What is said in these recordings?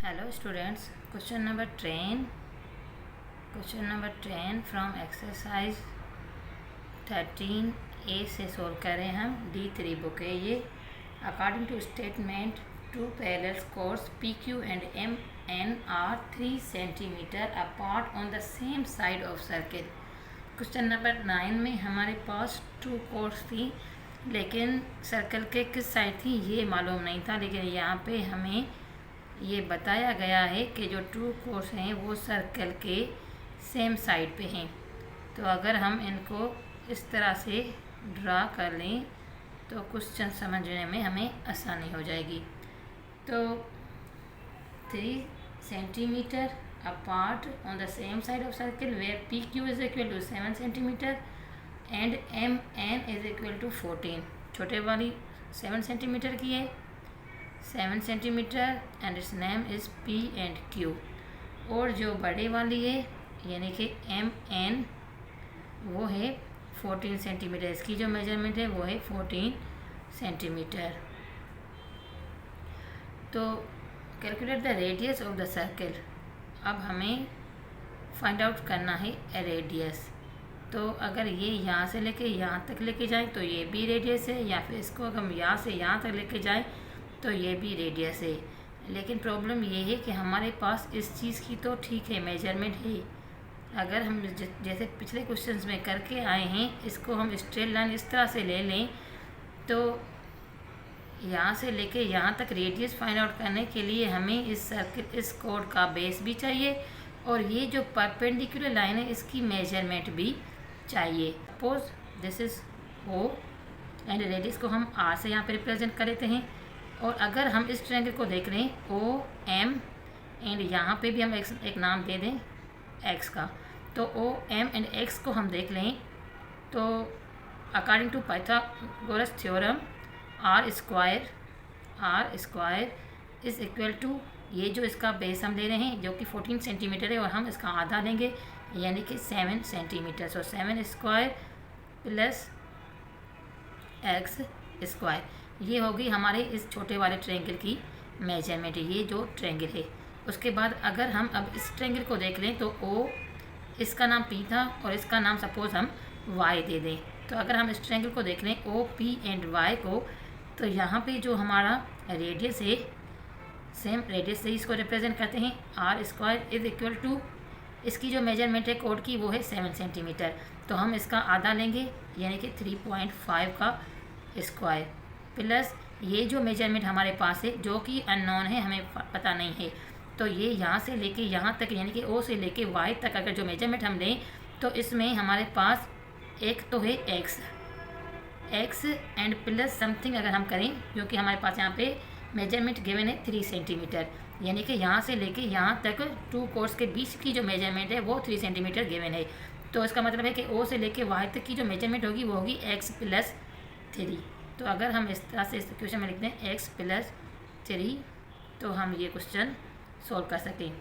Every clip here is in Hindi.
Hello students, question number 10 from exercise 13A से सोल्व करें हम। D3 बुक है ये। According to statement to parallel course PQ and MN are 3 centimeter apart on the same side of circle। Question number 9 में हमारे पास 2 कोर्स थी, लेकिन सर्कल के किस साइड थी ये मालूम नहीं था, लेकिन यहाँ पे हमें ये बताया गया है कि जो 2 कोर्स हैं वो सर्कल के सेम साइड पे हैं। तो अगर हम इनको इस तरह से ड्रा कर लें तो क्वेश्चन समझने में हमें आसानी हो जाएगी। तो 3 centimetre apart on the same side of circle where PQ is equal to 7 centimetre and MN is equal to 14। छोटे वाली 7 सेंटीमीटर की है, 7 centimetre and its name is P&Q। और जो बड़े वाली है यानी कि MN वो है 14 सेंटीमीटर। इसकी जो मेजरमेंट है वो है 14 सेंटीमीटर। तो calculate the radius of the circle. अब हमें फाइंड आउट करना है रेडियस। तो अगर ये यहाँ से लेके यहाँ तक लेके जाएं तो ये भी रेडियस है, या फिर इसको अगर हम यहाँ से यहाँ तक लेके जाएं तो ये भी रेडियस है। लेकिन प्रॉब्लम ये है कि हमारे पास इस चीज़ की तो ठीक है मेजरमेंट है। अगर हम जैसे पिछले क्वेश्चंस में करके आए हैं, इसको हम स्ट्रेट लाइन इस तरह से ले लें तो यहाँ से लेके यहाँ तक रेडियस फाइंड आउट करने के लिए हमें इस सर्कल इस कोड का बेस भी चाहिए, और ये जो परपेंडिकुलर लाइन है इसकी मेजरमेंट भी चाहिए। Suppose this is O and radius को हम R से यहाँ पे रिप्रेजेंट कर लेते हैं। और अगर हम इस ट्रायंगल को देख लें OM एंड यहाँ पे भी हम एक नाम दे दें X का, तो OM एंड X को हम देख लें तो according to Pythagoras theorem R square is equal to ये जो इसका बेस हम ले रहे हैं जो कि 14 सेंटीमीटर है, और हम इसका आधा लेंगे यानी कि 7 सेंटीमीटर। सो 7 स्क्वायर प्लस X स्क्वायर, ये होगी हमारे इस छोटे वाले ट्रायंगल की मेजरमेंट। ये जो ट्रायंगल है, उसके बाद अगर हम अब इस ट्रायंगल को देख लें तो O इसका नाम P था और इसका नाम सपोज हम Y दे दें। तो अगर हम इस ट्रायंगल को देख लें OP एंड Y को, तो यहाँ पे जो हमारा रेडियस है सेम रेडियस से इसको रिप्रेजेंट करते हैं। R square is equal to इसकी जो मेजरमेंट है कोड की वो है 7 सेंटीमीटर। तो हम इसका आधा लेंगे यानी कि 3.5 का स्क्वायर, प्लस ये जो मेजरमेंट हमारे पास है जो कि अननोन है, हमें पता नहीं है। तो ये यहाँ से लेके यहाँ तक यानी कि O से लेके Y तक अगर जो मेजरमेंट हम लें तो इसमें हमारे पास एक तो है X एंड प्लस समथिंग अगर हम करें, क्योंकि हमारे पास यहाँ पे मेजरमेंट गिवन है 3 सेंटीमीटर, यानी कि यहाँ से लेके यहाँ तक 2 कोर्स के बीच की जो मेजरमेंट है वो 3 सेंटीमीटर गिवन है। तो इसका मतलब है कि O से लेके Y तक की जो मेजरमेंट होगी वो होगी X प्लस 3। तो अगर हम इस तरह से इस क्वेश्चन में लिखते हैं X प्लस 3 तो हम ये क्वेश्चन सॉल्व कर सकें।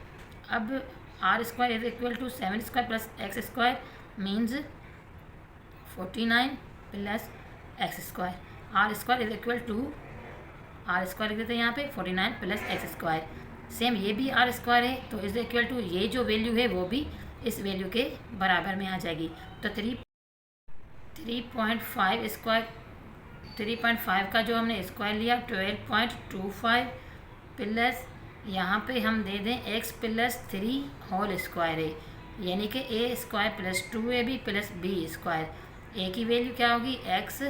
अब R square is equal to 7 square plus X square means 49 plus X square. R square is equal to R square लिख देते हैं यहाँ पे 49 प्लस X स्क्वायर। सेम ये भी R स्क्वायर है तो इज इक्वल टू ये जो वैल्यू है वो भी इस वैल्यू के बराबर में आ जाएगी। तो 3.5 स्क्वायर 3.5 का जो हमने स्क्वायर लिया 12.25 प्लस यहाँ पे हम दे दें X प्लस 3 होल स्क्वायर है, यानी कि A square plus 2AB plus B square. A की वैल्यू क्या होगी X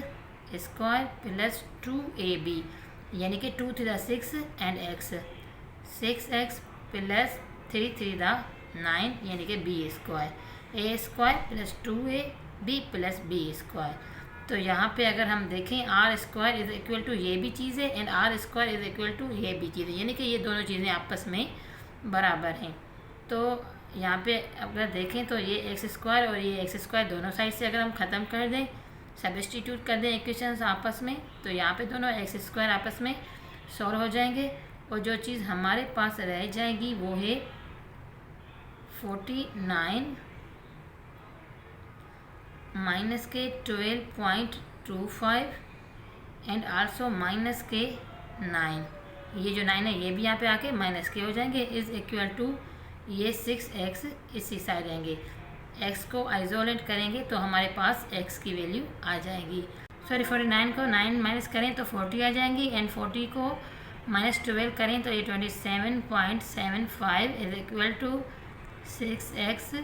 स्क्वायर प्लस 2AB यानी कि 2 3 6 एंड X 6X प्लस 3 3 9 यानी कि B square. A square plus 2AB plus B square. तो यहाँ पे अगर हम देखें R square is equal to ये भी चीज़ है and R square is equal to ये भी चीज़ है, यानी कि ये दोनों चीज़ें आपस में बराबर हैं। तो यहाँ पे अगर देखें तो ये X स्क्वायर और ये X स्क्वायर दोनों साइड से अगर हम ख़त्म कर दें, सब्स्टिट्यूट कर दें इक्वेशंस आपस में, तो यहाँ पे दोनों X स्क्वायर आपस में सॉल्व हो जाएंगे, और जो चीज़ हमारे पास रह जाएगी वो है 49 माइनस के 12.25 एंड आल्सो माइनस के 9। ये जो 9 है ये भी यहाँ पे आके माइनस के हो जाएंगे, इज़ इक्वल टू ये 6x इसी साइड रहेंगे। x को आइसोलेट करेंगे तो हमारे पास x की वैल्यू आ जाएगी। सॉरी 49 को 9 माइनस करें तो 40 आ जाएंगी, एंड 40 को -12 करें तो ये 27.75 इज इक्वल टू 6x।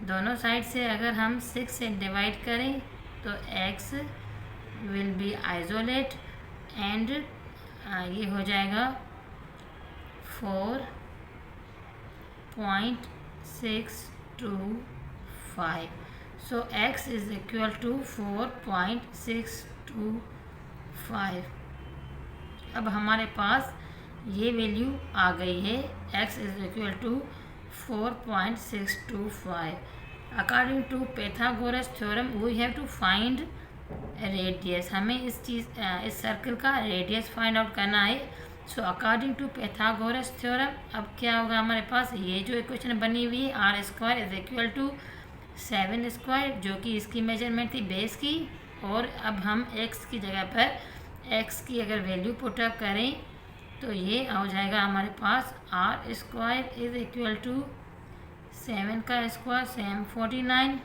दोनों साइड से अगर हम 6 से डिवाइड करें तो x will be isolate, and ये हो जाएगा 4.625। सो x इज इक्वल टू 4.625। अब हमारे पास ये वैल्यू आ गई है, x is equal to 4.625। According to Pythagoras theorem we have to find radius. हमें इस सर्कल का रेडियस फाइंड आउट करना है। So according to Pythagoras theorem अब क्या होगा हमारे पास, ये जो इक्वेशन बनी हुई है r² इज इक्वल टू 7² जो कि इसकी मेजरमेंट थी बेस की, और अब हम x की जगह पर x की अगर वैल्यू पुटअप करें तो ये हो जाएगा हमारे पास r² इज इक्वल टू 7 का स्क्वायर 749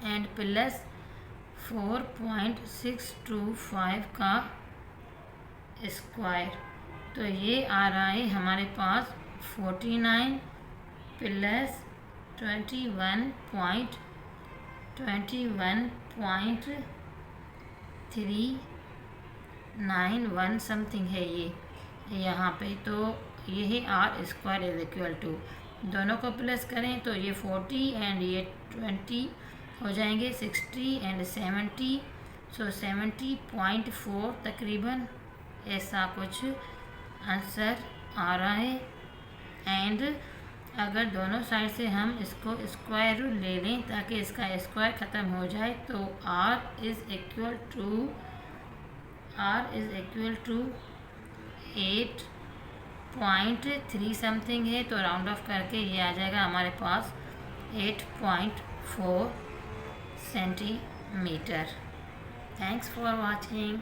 एंड प्लस 4.625 का स्क्वायर। तो ये आ रहा है हमारे पास 49 प्लस 21.391 समथिंग है ये यहाँ पे। तो ये है r² इज इक्वल टू, दोनों को प्लस करें तो ये 40 एंड ये 20 हो जाएंगे 60 एंड 70। सो 70.4 तकरीबन ऐसा कुछ आंसर आ रहा है। एंड अगर दोनों साइड से हम इसको स्क्वायर रूट ले लें ताकि इसका स्क्वायर ख़त्म हो जाए तो r is equal to 8.3 something है, तो राउंड ऑफ करके ये आ जाएगा हमारे पास 8.4 सेंटीमीटर। Thanks for watching.